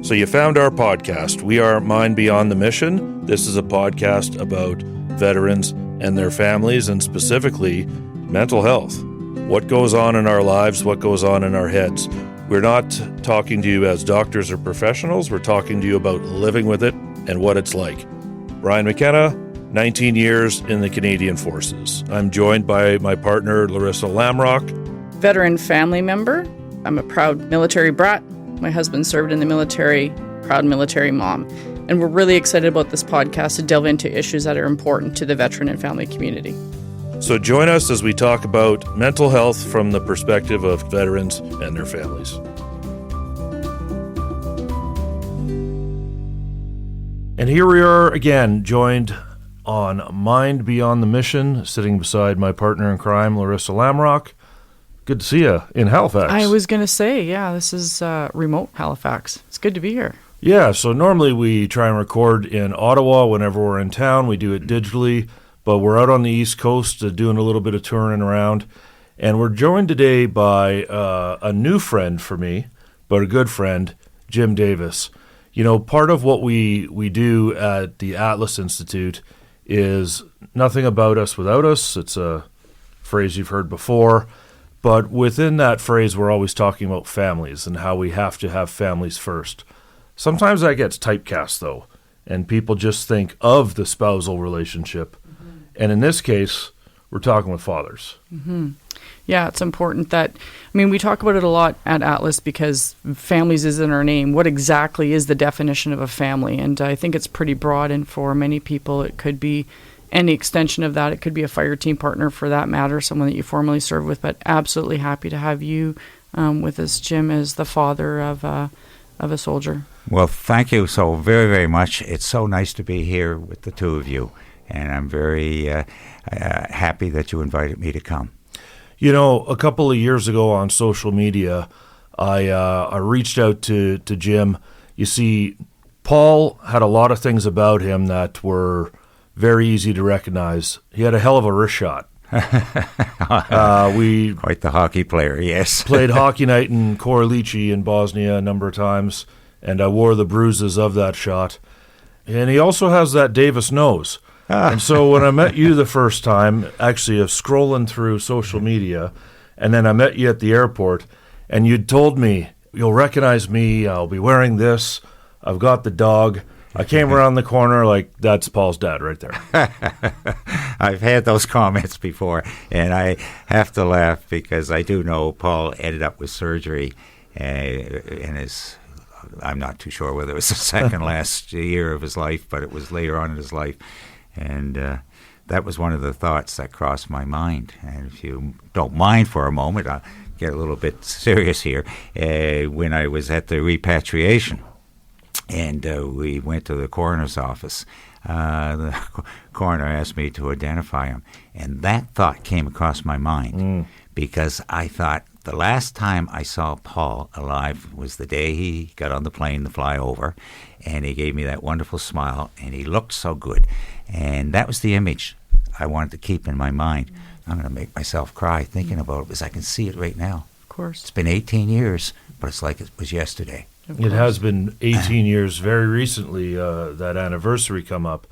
So you found our podcast. We are Mind Beyond the Mission. This is a podcast about veterans and their families, and specifically mental health. What goes on in our lives, what goes on in our heads. We're not talking to you as doctors or professionals. We're talking to you about living with it and what it's like. Brian McKenna, 19 years in the Canadian Forces. I'm joined by my partner, Laryssa Lamrock. Veteran family member. I'm a proud military brat. My husband served in the military, proud military mom. And we're really excited about this podcast to delve into issues that are important to the veteran and family community. So join us as we talk about mental health from the perspective of veterans and their families. And here we are again, joined on Mind Beyond the Mission, sitting beside my partner in crime, Laryssa Lamrock. Good to see you in Halifax. I was going to say, this is remote Halifax. It's good to be here. Yeah, so normally we try and record in Ottawa whenever we're in town. We do it digitally, but we're out on the East Coast doing a little bit of touring around. And we're joined today by a new friend for me, but a good friend, Jim Davis. You know, part of what we do at the Atlas Institute is nothing about us without us. It's a phrase you've heard before. But within that phrase, we're always talking about families and how we have to have families first. Sometimes that gets typecast, though, and people just think of the spousal relationship. Mm-hmm. And in this case, we're talking with fathers. Mm-hmm. Yeah, it's important that, we talk about it a lot at Atlas because families is in our name. What exactly is the definition of a family? And I think it's pretty broad, and for many people, it could be any extension of that. It could be a fire team partner, for that matter, someone that you formerly served with, but absolutely happy to have you with us, Jim, as the father of a soldier. Well, thank you so very, very much. It's so nice to be here with the two of you, and I'm very happy that you invited me to come. You know, a couple of years ago on social media, I reached out to Jim. You see, Paul had a lot of things about him that were very easy to recognize. He had a hell of a wrist shot. We quite the hockey player, yes. Played hockey night in Koralici in Bosnia a number of times, and I wore the bruises of that shot. And he also has that Davis nose. And so when I met you the first time, actually of scrolling through social media, and then I met you at the airport, and you'd told me, you'll recognize me, I'll be wearing this, I've got the dog. I came around the corner like, that's Paul's dad right there. I've had those comments before, and I have to laugh because I do know Paul ended up with surgery in his, I'm not too sure whether it was the second last year of his life, but it was later on in his life. And that was one of the thoughts that crossed my mind. And if you don't mind for a moment, I'll get a little bit serious here. When I was at the repatriation, and we went to the coroner's office. The coroner asked me to identify him. And that thought came across my mind because I thought the last time I saw Paul alive was the day he got on the plane to fly over, and he gave me that wonderful smile, and he looked so good. And that was the image I wanted to keep in my mind. I'm going to make myself cry thinking about it because I can see it right now. Of course. It's been 18 years, but it's like it was yesterday. It has been 18 years. Very recently, that anniversary come up.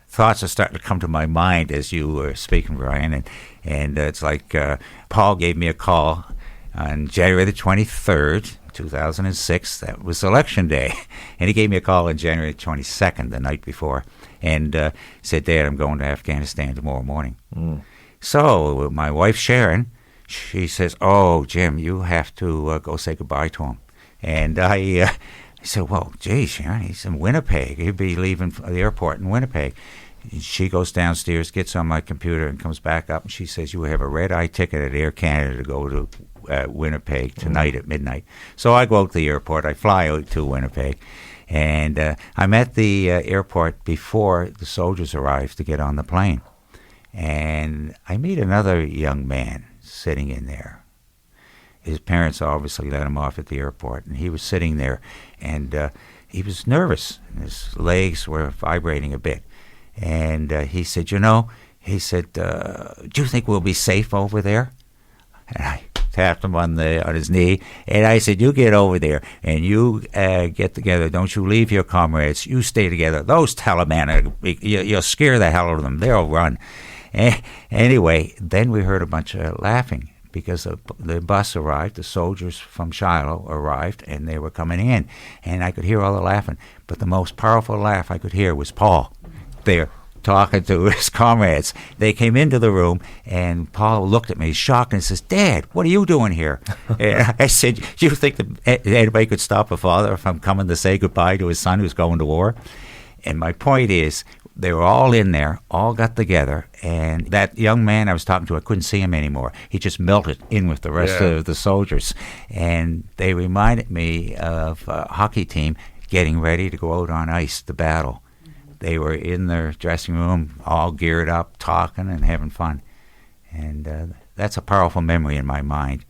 Thoughts are starting to come to my mind as you were speaking, Brian, and it's like Paul gave me a call on January the 23rd, 2006. That was Election Day, and he gave me a call on January 22nd, the night before, and said, "Dad, I'm going to Afghanistan tomorrow morning." So my wife Sharon, she says, "Oh, Jim, you have to go say goodbye to him." And I said, "Well, geez, Sharon, he's in Winnipeg. He'll be leaving the airport in Winnipeg." She goes downstairs, gets on my computer, and comes back up, and she says, "You have a red-eye ticket at Air Canada to go to Winnipeg tonight at midnight." So I go out to the airport. I fly out to Winnipeg, and I'm at the airport before the soldiers arrive to get on the plane. And I meet another young man sitting in there. His parents obviously let him off at the airport, and he was sitting there, and he was nervous. His legs were vibrating a bit. And he said, "Do you think we'll be safe over there?" And I tapped him on his knee, and I said, "You get over there, and you get together. Don't you leave your comrades. You stay together. Those Taliban, you'll scare the hell out of them. They'll run." Anyway, then we heard a bunch of laughing because the bus arrived. The soldiers from Shiloh arrived, and they were coming in, and I could hear all the laughing. But the most powerful laugh I could hear was Paul there talking to his comrades. They came into the room, and Paul looked at me, shocked, and says, "Dad, what are you doing here?" And I said, "You think that anybody could stop a father from coming to say goodbye to his son who's going to war?" And my point is, they were all in there, all got together, and that young man I was talking to, I couldn't see him anymore. He just melted in with the rest of the soldiers. And they reminded me of a hockey team getting ready to go out on ice to battle. They were in their dressing room, all geared up, talking and having fun. And that's a powerful memory in my mind.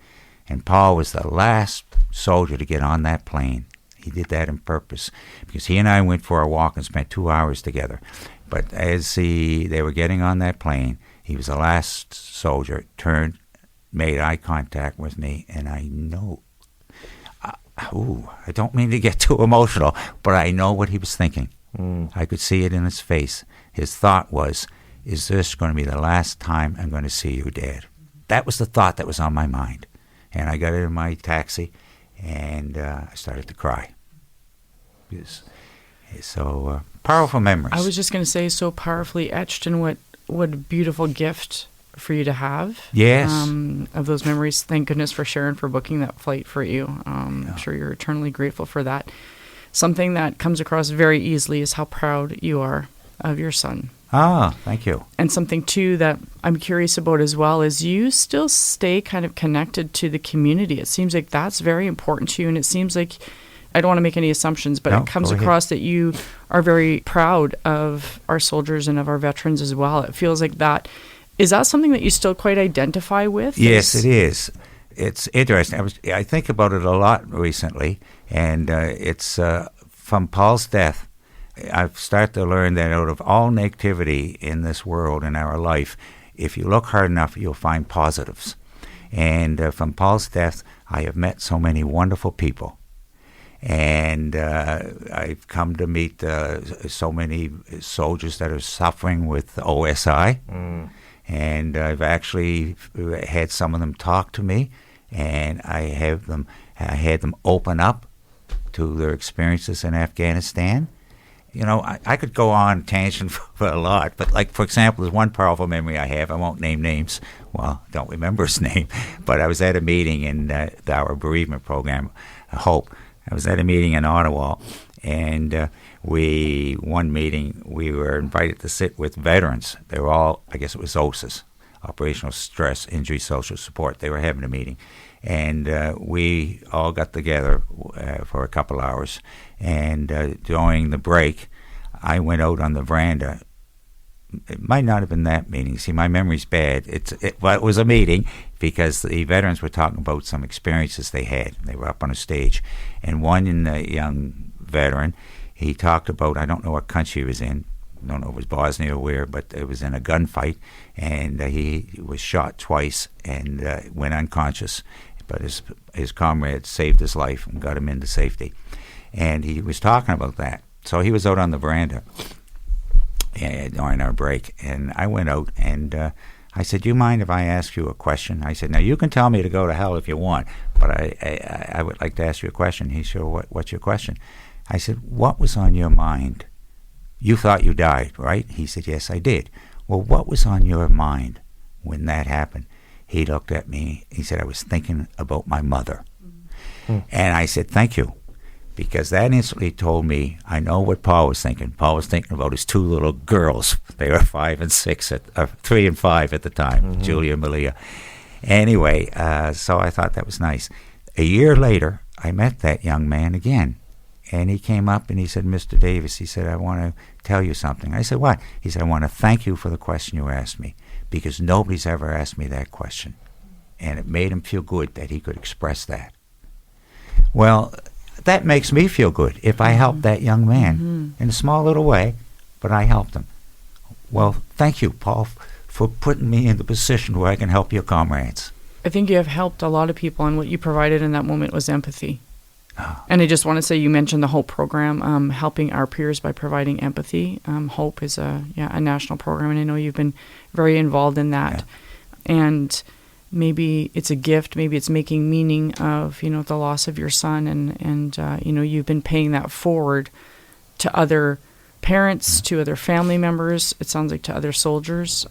And Paul was the last soldier to get on that plane. He did that on purpose because he and I went for a walk and spent 2 hours together. But as they were getting on that plane, he was the last soldier, turned, made eye contact with me, and I know, I don't mean to get too emotional, but I know what he was thinking. I could see it in his face. His thought was, "Is this going to be the last time I'm going to see you, Dad?" That was the thought that was on my mind. And I got in my taxi, and I started to cry. So powerful memories. I was just going to say, so powerfully etched, and what a beautiful gift for you to have. Yes. Of those memories. Thank goodness for Sharon for booking that flight for you. I'm sure you're eternally grateful for that. Something that comes across very easily is how proud you are of your son. Ah, thank you. And something, too, that I'm curious about as well is you still stay kind of connected to the community. It seems like that's very important to you, and it seems like, I don't want to make any assumptions, but it comes across that you are very proud of our soldiers and of our veterans as well. It feels like that. Is that something that you still quite identify with? Yes, it is. It's interesting. I think about it a lot recently, and it's from Paul's death. I've started to learn that out of all negativity in this world, in our life, if you look hard enough, you'll find positives. And from Paul's death, I have met so many wonderful people. And I've come to meet so many soldiers that are suffering with OSI. And I've actually had some of them talk to me, and I had them open up to their experiences in Afghanistan. You know, I could go on tangent for a lot, but like, for example, there's one powerful memory I have. I won't name names. Well, I don't remember his name, but I was at a meeting in our bereavement program, Hope. I was at a meeting in Ottawa, and one meeting, we were invited to sit with veterans. They were all, I guess it was OSAS, Operational Stress Injury Social Support. They were having a meeting. And we all got together for a couple hours. And during the break, I went out on the veranda. It might not have been that meeting. See, my memory's bad. It was a meeting because the veterans were talking about some experiences they had. They were up on a stage. And one young veteran, he talked about, I don't know what country he was in. I don't know if it was Bosnia or where, but it was in a gunfight. And he was shot twice and went unconscious. But his comrade saved his life and got him into safety. And he was talking about that. So he was out on the veranda during our break. And I went out and I said, "Do you mind if I ask you a question?" I said, "Now, you can tell me to go to hell if you want, but I would like to ask you a question." He said, "What's your question?" I said, "What was on your mind? You thought you died, right?" He said, "Yes, I did." "Well, what was on your mind when that happened?" He looked at me. He said, "I was thinking about my mother." And I said, "Thank you," because that instantly told me I know what Paul was thinking. Paul was thinking about his two little girls. They were 5 and 6, 3 and 5 at the time, Julia and Malia. Anyway, so I thought that was nice. A year later, I met that young man again. And he came up and he said, "Mr. Davis," he said, "I want to tell you something." I said, "What?" He said, "I want to thank you for the question you asked me, because nobody's ever asked me that question." And it made him feel good that he could express that. Well, that makes me feel good if I helped that young man in a small little way, but I helped him. Well, thank you, Paul, for putting me in the position where I can help your comrades. I think you have helped a lot of people, and what you provided in that moment was empathy. And I just want to say, you mentioned the HOPE program, helping our peers by providing empathy. HOPE is a national program, and I know you've been very involved in that. Yeah. And maybe it's a gift, maybe it's making meaning of, the loss of your son, and you've been paying that forward to other parents, to other family members, it sounds like to other soldiers.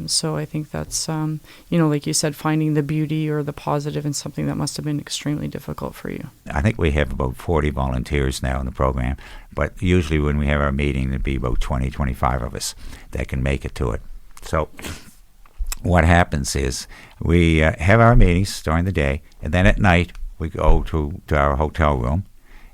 So I think that's, like you said, finding the beauty or the positive in something that must have been extremely difficult for you. I think we have about 40 volunteers now in the program, but usually when we have our meeting, there'd be about 20, 25 of us that can make it to it. So what happens is we have our meetings during the day, and then at night we go to our hotel room,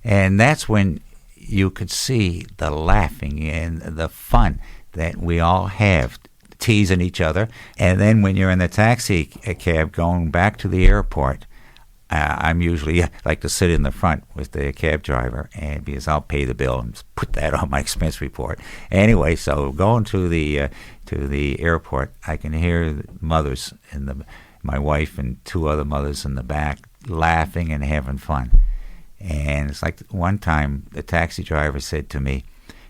and that's when you could see the laughing and the fun that we all have, teasing each other. And then when you're in the taxi cab going back to the airport, I'm usually like to sit in the front with the cab driver, and because I'll pay the bill and put that on my expense report. Anyway, so going to the airport, I can hear mothers and my wife and two other mothers in the back laughing and having fun. And it's like one time the taxi driver said to me,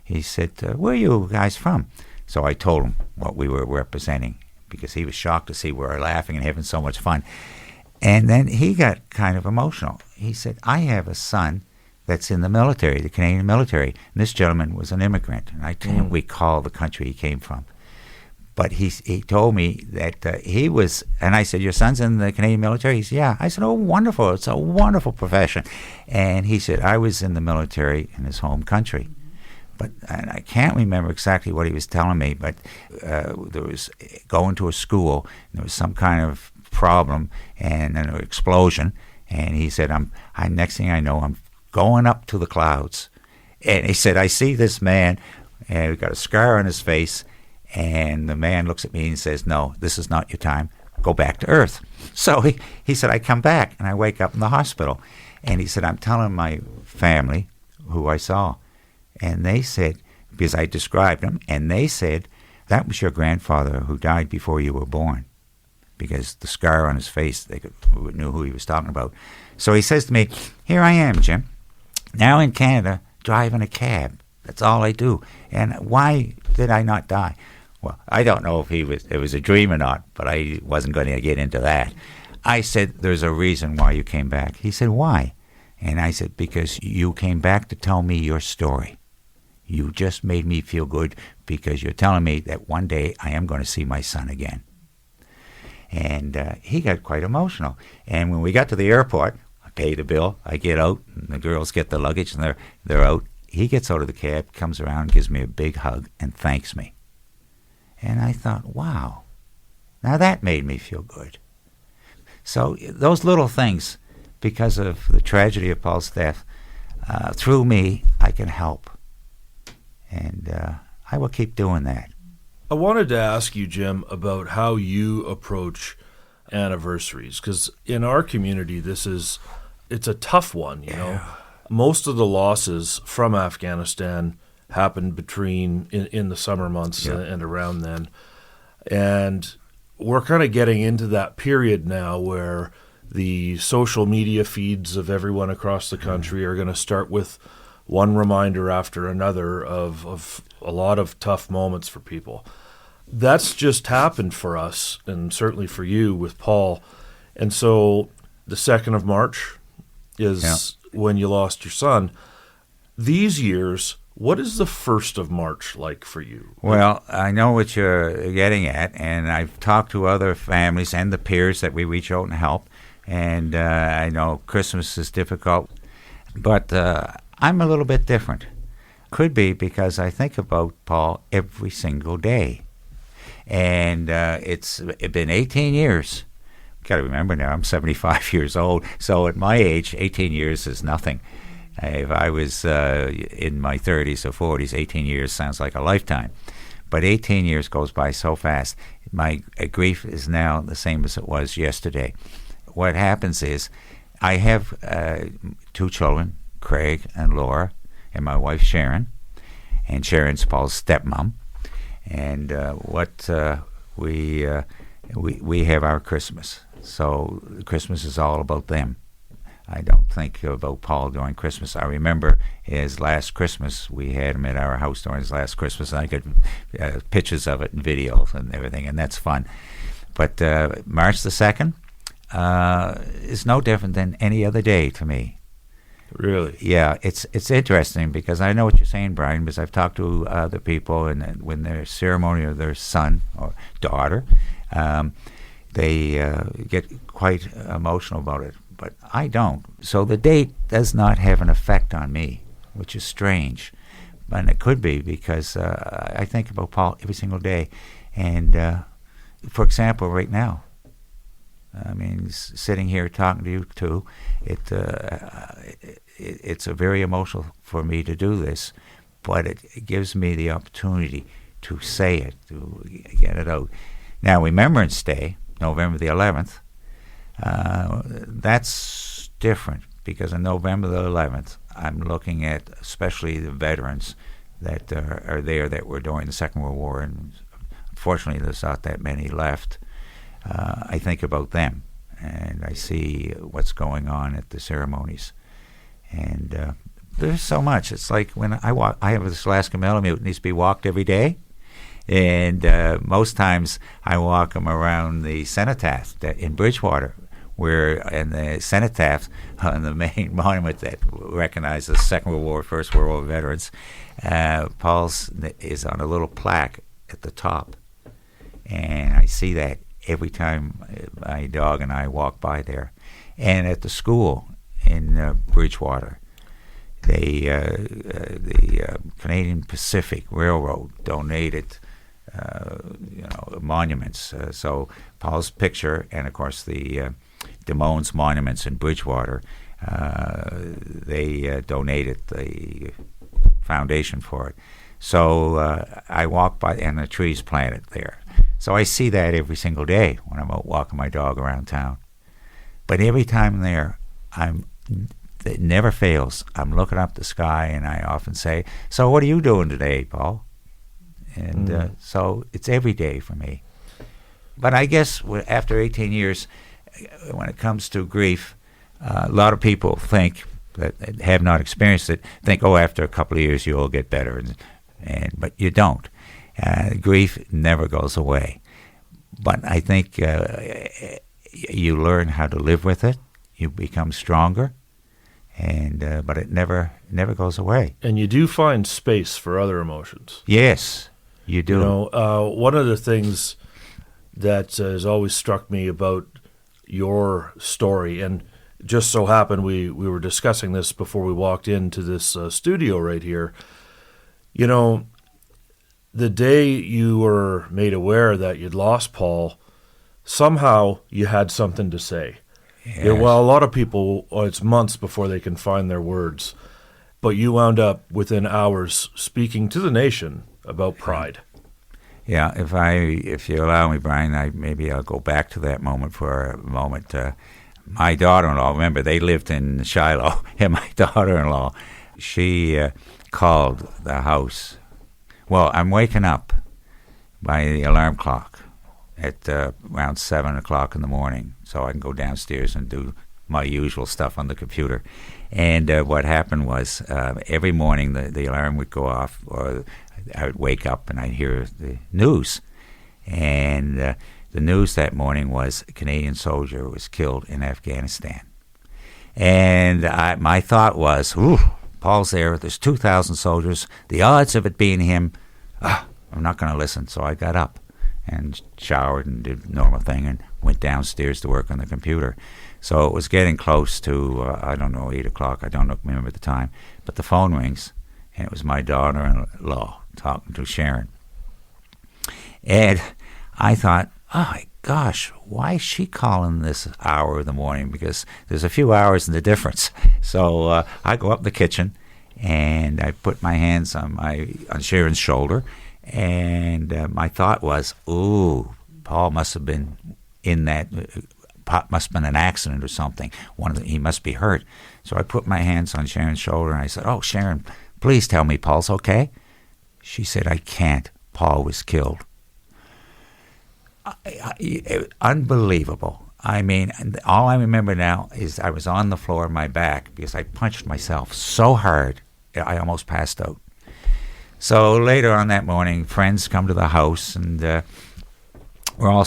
he said, "Where are you guys from?" So I told him what we were representing, because he was shocked to see we were laughing and having so much fun. And then he got kind of emotional. He said, "I have a son that's in the military, the Canadian military." And this gentleman was an immigrant, and I can't recall the country he came from. But he told me that he was, and I said, "Your son's in the Canadian military?" He said, "Yeah." I said, "Oh, wonderful. It's a wonderful profession." And he said, "I was in the military in his home country." And I can't remember exactly what he was telling me, but there was going to a school, and there was some kind of problem and an explosion. And he said, next thing I know, I'm going up to the clouds. And he said, "I see this man, and he's got a scar on his face. And the man looks at me and says, 'No, this is not your time. Go back to Earth.'" So he said, "I come back, and I wake up in the hospital." And he said, "I'm telling my family who I saw." And they said, because I described him, and they said, "That was your grandfather who died before you were born." Because the scar on his face, they knew who he was talking about. So he says to me, "Here I am, Jim, now in Canada, driving a cab. That's all I do. And why did I not die?" Well, I don't know if it was a dream or not, but I wasn't going to get into that. I said, "There's a reason why you came back." He said, "Why?" And I said, "Because you came back to tell me your story. You just made me feel good, because you're telling me that one day I am going to see my son again." And he got quite emotional. And when we got to the airport, I pay the bill, I get out, and the girls get the luggage, and they're out. He gets out of the cab, comes around, gives me a big hug, and thanks me. And I thought, wow, now that made me feel good. So those little things, because of the tragedy of Paul's death, through me, I can help. And I will keep doing that. I wanted to ask you, Jim, about how you approach anniversaries, because in our community, it's a tough one, you know. Most of the losses from Afghanistan happened in the summer months and around then. And we're kind of getting into that period now where the social media feeds of everyone across the country are going to start with one reminder after another of a lot of tough moments for people. That's just happened for us, and certainly for you with Paul. And so the 2nd of March is when you lost your son. These years, what is the 1st of March like for you? Well, I know what you're getting at, and I've talked to other families and the peers that we reach out and help, and I know Christmas is difficult, but I'm a little bit different. Could be because I think about Paul every single day. And it's been 18 years. Got to remember now, I'm 75 years old, so at my age, 18 years is nothing. If I was in my 30s or 40s, 18 years sounds like a lifetime. But 18 years goes by so fast. My grief is now the same as it was yesterday. What happens is I have 2 children, Craig and Laura, and my wife Sharon. And Sharon's Paul's stepmom. And we have our Christmas. So Christmas is all about them. I don't think about Paul during Christmas. I remember his last Christmas. We had him at our house during his last Christmas. And I got pictures of it and videos and everything, and that's fun. But March the 2nd is no different than any other day to me. Really? Yeah, it's interesting because I know what you're saying, Brian, because I've talked to other people, and when their ceremony of their son or daughter, they get quite emotional about it. But I don't. So the date does not have an effect on me, which is strange. And it could be because I think about Paul every single day. And, for example, right now, I mean, sitting here talking to you two, it's a very emotional for me to do this, but it gives me the opportunity to say it, to get it out. Now, Remembrance Day, November the 11th, that's different because on November the 11th, I'm looking at especially the veterans that are there that were during the Second World War, and unfortunately there's not that many left. I think about them, and I see what's going on at the ceremonies. And there's so much. It's like when I walk, I have this Alaska Malamute, needs to be walked every day. And most times I walk them around the cenotaph in Bridgewater, and the cenotaph on the main monument that recognizes Second World War, First World War veterans, Paul's is on a little plaque at the top. And I see that every time my dog and I walk by there. And at the school in Bridgewater, the Canadian Pacific Railroad donated monuments. So Paul's picture, and of course the Damone's monuments in Bridgewater, they donated the foundation for it. So I walk by, and the trees planted there. So I see that every single day when I'm out walking my dog around town. But every time I'm there, it never fails. I'm looking up the sky, and I often say, "So what are you doing today, Paul?" And so it's every day for me. But I guess after 18 years, when it comes to grief, a lot of people think that have not experienced it, think, oh, after a couple of years you'll get better. But you don't. Grief never goes away. But I think you learn how to live with it. You become stronger. But it never goes away. And you do find space for other emotions. Yes, you do. You know, one of the things that has always struck me about your story, and just so happened we were discussing this before we walked into this studio right here. You know, the day you were made aware that you'd lost Paul, somehow you had something to say. Yes. Yeah, well, a lot of people, it's months before they can find their words. But you wound up within hours speaking to the nation about pride. Yeah, if you allow me, Brian, maybe I'll go back to that moment for a moment. My daughter-in-law, remember, they lived in Shiloh, and my daughter-in-law, she called the house. Well, I'm waking up by the alarm clock at around 7 o'clock in the morning, so I can go downstairs and do my usual stuff on the computer. And what happened was every morning the alarm would go off, or I would wake up and I'd hear the news. And the news that morning was a Canadian soldier was killed in Afghanistan. And my thought was, ooh, Paul's there, there's 2,000 soldiers, the odds of it being him, I'm not going to listen. So I got up and showered and did the normal thing and went downstairs to work on the computer. So it was getting close to, 8 o'clock, I don't remember the time, but the phone rings, and it was my daughter-in-law talking to Sharon. And I thought, oh my gosh, why is she calling this hour of the morning? Because there's a few hours in the difference. So I go up in the kitchen, and I put my hands on Sharon's shoulder, and my thought was, ooh, Paul must have been in that, must have been an accident or something. He must be hurt. So I put my hands on Sharon's shoulder, and I said, oh, Sharon, please tell me Paul's okay. She said, I can't. Paul was killed. Unbelievable. I mean, all I remember now is I was on the floor of my back because I punched myself so hard I almost passed out. So later on that morning, friends come to the house, and we're all,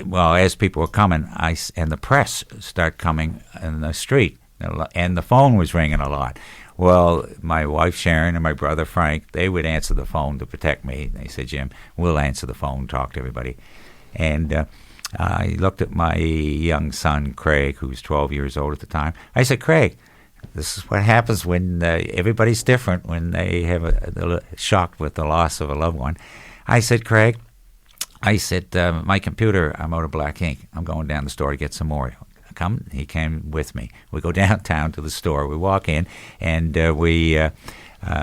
well, as people were coming, and the press start coming in the street, and the phone was ringing a lot. Well, my wife Sharon and my brother Frank, they would answer the phone to protect me. They said, Jim, we'll answer the phone, talk to everybody. And I looked at my young son, Craig, who was 12 years old at the time. I said, Craig, this is what happens when everybody's different, when they have shocked with the loss of a loved one. I said, Craig, my computer, I'm out of black ink. I'm going down the store to get some more. Come. He came with me. We go downtown to the store. We walk in, and we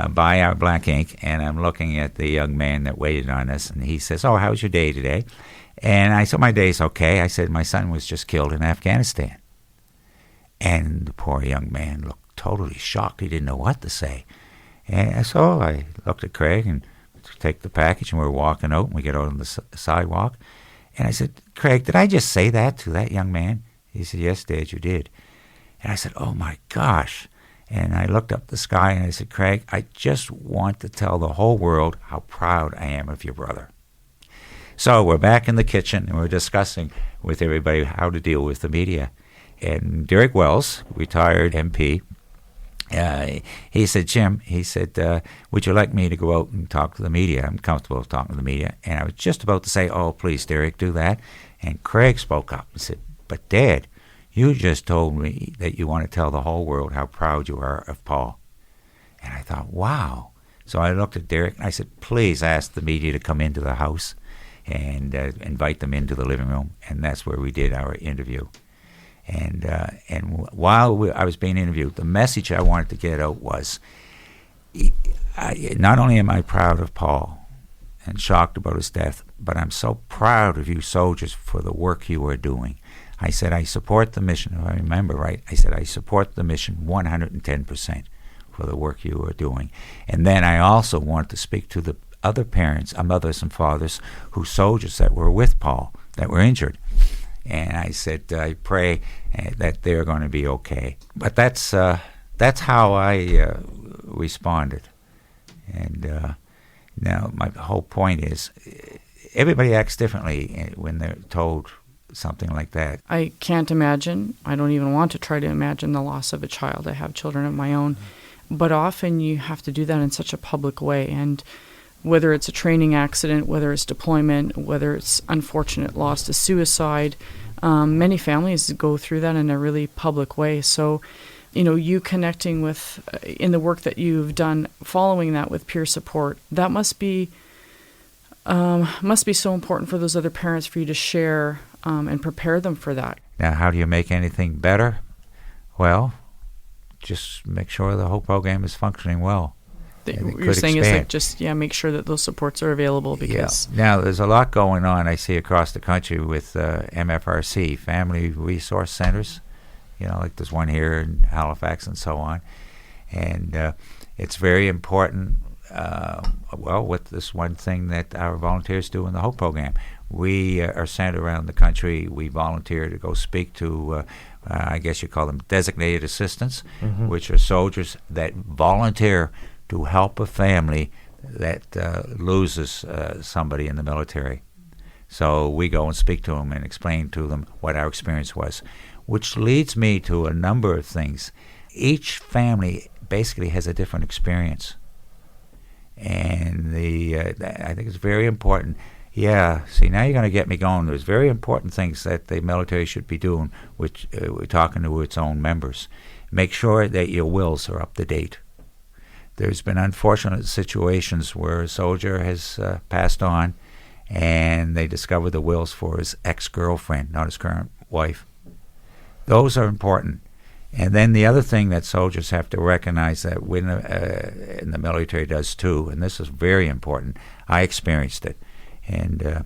buy our black ink, and I'm looking at the young man that waited on us, and he says, oh, how's your day today? And I said, my day's okay. I said, my son was just killed in Afghanistan. And the poor young man looked totally shocked. He didn't know what to say. And so I looked at Craig and take the package, and we were walking out, and we get out on the sidewalk. And I said, Craig, did I just say that to that young man? He said, yes, Dad, you did. And I said, oh, my gosh. And I looked up the sky, and I said, Craig, I just want to tell the whole world how proud I am of your brother. So we're back in the kitchen, and we're discussing with everybody how to deal with the media. And Derek Wells, retired MP, he said, Jim, he said, would you like me to go out and talk to the media? I'm comfortable talking to the media. And I was just about to say, oh, please, Derek, do that. And Craig spoke up and said, but Dad, you just told me that you want to tell the whole world how proud you are of Paul. And I thought, wow. So I looked at Derek and I said, please ask the media to come into the house and invite them into the living room. And that's where we did our interview. And while I was being interviewed, the message I wanted to get out was, not only am I proud of Paul and shocked about his death, but I'm so proud of you soldiers for the work you are doing. I said, I support the mission. If I remember right, I said, I support the mission 110% for the work you are doing. And then I also want to speak to the other parents, mothers and fathers, who soldiers that were with Paul, that were injured. And I said, I pray that they're going to be okay. But that's how I responded. And now my whole point is, everybody acts differently when they're told something like that. I can't imagine. I don't even want to try to imagine the loss of a child. I have children of my own. But often you have to do that in such a public way. And whether it's a training accident, whether it's deployment, whether it's unfortunate loss to suicide, many families go through that in a really public way. So, you connecting with, in the work that you've done, following that with peer support, that must be so important for those other parents for you to share and prepare them for that. Now, how do you make anything better? Well, just make sure the whole program is functioning well. What you're saying is like just make sure that those supports are available because Now there's a lot going on I see across the country with MFRC, Family Resource Centers. Like there's one here in Halifax and so on, and it's very important. With this one thing that our volunteers do in the Hope program, we are sent around the country. We volunteer to go speak to, I guess you call them designated assistants, which are soldiers that volunteer to help a family that loses somebody in the military. So we go and speak to them and explain to them what our experience was, which leads me to a number of things. Each family basically has a different experience. And I think it's very important. Yeah, see, now you're going to get me going. There's very important things that the military should be doing, which we're talking to its own members. Make sure that your wills are up to date. There's been unfortunate situations where a soldier has passed on, and they discover the wills for his ex-girlfriend, not his current wife. Those are important. And then the other thing that soldiers have to recognize that when and the military does too, and this is very important, I experienced it, and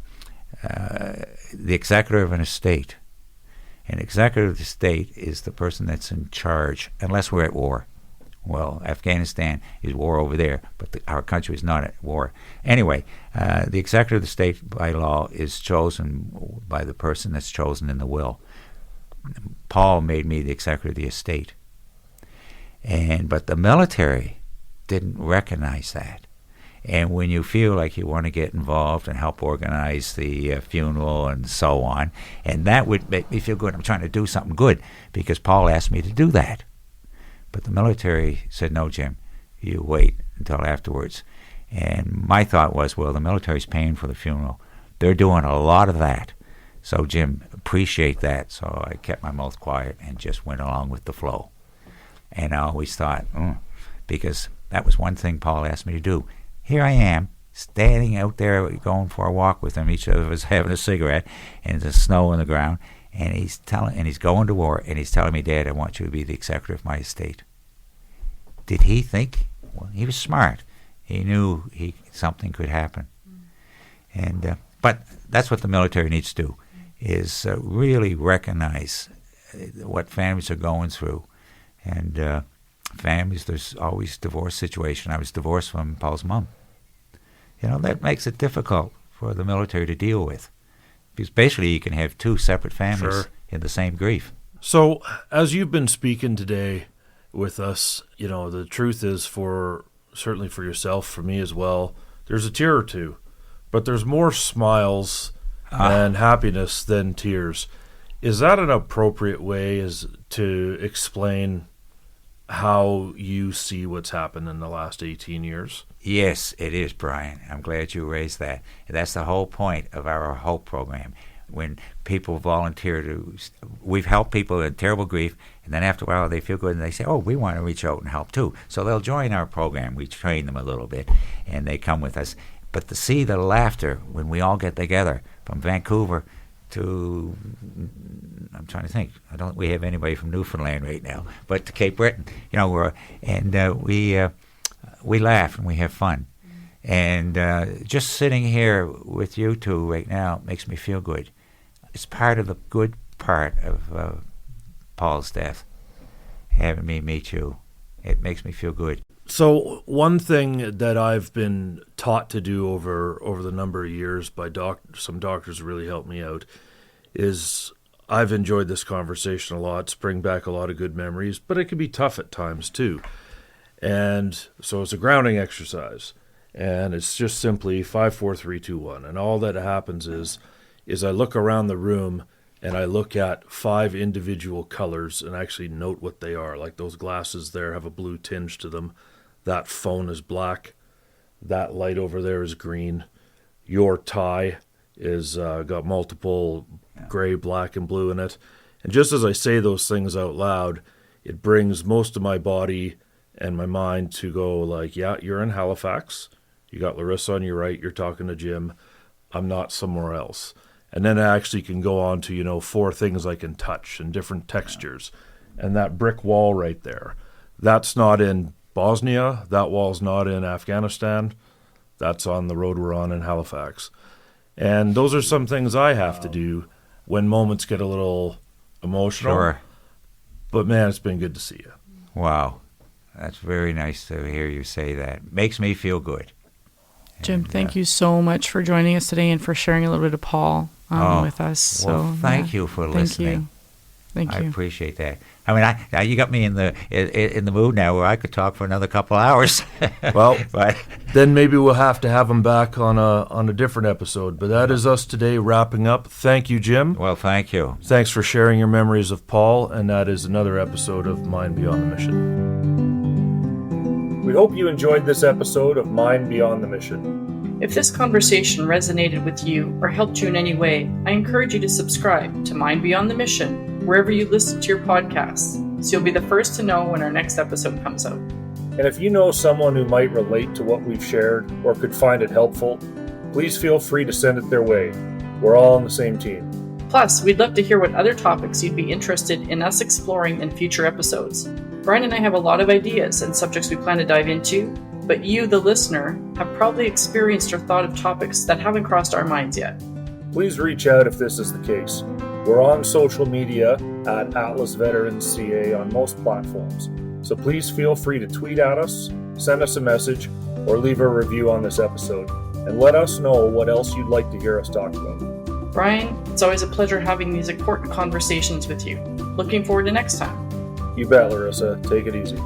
the executor of an estate. An executor of the estate is the person that's in charge, unless we're at war. Well, Afghanistan is war over there, but our country is not at war. Anyway, the executor of the state by law is chosen by the person that's chosen in the will. Paul made me the executor of the estate. But the military didn't recognize that. And when you feel like you want to get involved and help organize the funeral and so on, and that would make me feel good. I'm trying to do something good because Paul asked me to do that. But the military said, no, Jim, you wait until afterwards. And my thought was, well, the military's paying for the funeral. They're doing a lot of that. So, Jim, appreciate that. So I kept my mouth quiet and just went along with the flow. And I always thought, because that was one thing Paul asked me to do. Here I am, standing out there going for a walk with him, each of us having a cigarette, and there's snow on the ground. And he's going to war, and he's telling me, Dad, I want you to be the executor of my estate. Did he think? Well, he was smart. He knew something could happen. But that's what the military needs to do, is really recognize what families are going through. And families, there's always divorce situation. I was divorced from Paul's mom. That makes it difficult for the military to deal with. Because basically you can have two separate families in the same grief. So, as you've been speaking today with us, the truth is, certainly for yourself, for me as well, there's a tear or two. But there's more smiles and happiness than tears. Is that an appropriate way to explain how you see what's happened in the last 18 years? Yes, it is, Brian. I'm glad you raised that. That's the whole point of our HOPE program. When people volunteer we've helped people in terrible grief, and then after a while they feel good and they say, we want to reach out and help too. So they'll join our program. We train them a little bit, and they come with us. But to see the laughter when we all get together, from Vancouver to, I'm trying to think, we have anybody from Newfoundland right now, but to Cape Breton, we laugh and we have fun. And just sitting here with you two right now makes me feel good. It's part of the good part of Paul's death, having me meet you. It makes me feel good. So one thing that I've been taught to do over the number of years by some doctors who really helped me out is I've enjoyed this conversation a lot. It's bring back a lot of good memories, but it can be tough at times too. And so it's a grounding exercise. And it's just simply 5, 4, 3, 2, 1. And all that happens is I look around the room and I look at 5 individual colors and actually note what they are. Like those glasses there have a blue tinge to them. That phone is black. That light over there is green. Your tie is got multiple gray, black, and blue in it. And just as I say those things out loud, it brings most of my body and my mind to go like, yeah, you're in Halifax. You got Laryssa on your right. You're talking to Jim. I'm not somewhere else. And then I actually can go on to, 4 things I can touch and different textures. And that brick wall right there, that's not in Bosnia. That wall's not in Afghanistan. That's on the road we're on in Halifax. And those are some things I have to do when moments get a little emotional. Sure. But, man, it's been good to see you. Wow. That's very nice to hear you say that. Makes me feel good. Jim, thank you so much for joining us today and for sharing a little bit of Paul with us. Well, thank you for listening. Thank you. I appreciate that. I mean, you got me in the mood now where I could talk for another couple hours. Well, but then maybe we'll have to have him back on a different episode. But that is us today wrapping up. Thank you, Jim. Well, thank you. Thanks for sharing your memories of Paul, and that is another episode of Mind Beyond the Mission. We hope you enjoyed this episode of Mind Beyond the Mission. If this conversation resonated with you or helped you in any way, I encourage you to subscribe to Mind Beyond the Mission wherever you listen to your podcasts, so you'll be the first to know when our next episode comes out. And if you know someone who might relate to what we've shared or could find it helpful, please feel free to send it their way. We're all on the same team. Plus, we'd love to hear what other topics you'd be interested in us exploring in future episodes. Brian and I have a lot of ideas and subjects we plan to dive into, but you, the listener, have probably experienced or thought of topics that haven't crossed our minds yet. Please reach out if this is the case. We're on social media at Atlas Veterans CA on most platforms. So please feel free to tweet at us, send us a message, or leave a review on this episode, and let us know what else you'd like to hear us talk about. Brian, it's always a pleasure having these important conversations with you. Looking forward to next time. You bet, Laryssa. Take it easy.